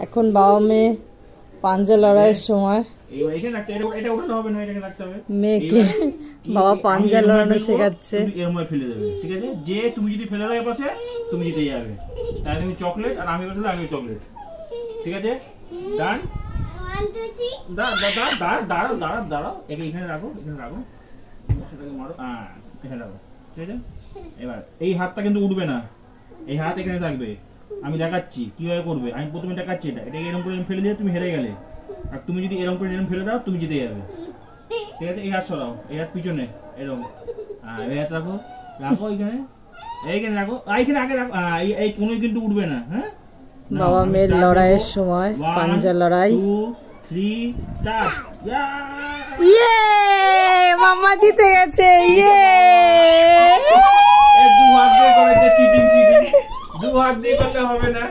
এখন বাবা মেয়ে পাঞ্জা লড়াইয়ের সময় মেয়েকে বাবা পাঞ্জা লড়ানো শেখাচ্ছে। ঠিক আছে, যে তুমি যদি ফেলে দেয় পাশে তুমি জিতে যাবে, তাই তুমি চকলেট আর আমি বসলে আমি চকলেট। ঠিক আছে, ডান। দাঁড়াও, এখানে রাখো, এখানে রাখো, সেটাকে মারো, এখানে রাখো। ঠিক আছে, এবার এই হাতটা কিন্তু উঠবে না, এই হাত এখানে থাকবে। আমি দেখাচ্ছি কিভাবে করবে। আমি প্রথমে দেখাচ্ছি, এটাকে এরকম করে ফেলে দিয়ে তুমি হেরে গেলে, আর তুমি যদি এরকম করে ফেলে দাও তুমি জিতে যাবে। ঠিক আছে, এই হাত সরাও, এই হাত পিছনে এরকম, এই হাত রাখো, রাখো এইখানে, এইখানে রাখো, এইখানে আগে রাখো, এই কোনো কিন্তু উঠবে না। হ্যাঁ, বাবা মেয়ের লড়াইয়ের সময় পাঞ্জা লড়াই। 2 3 স্টার্ট। ইয়ে, মাম্মা জিতে গেছে। ইয়ে, দু হাত দিয়ে করেছে, চিটিং। দু হাত দিয়ে করলে হবে না।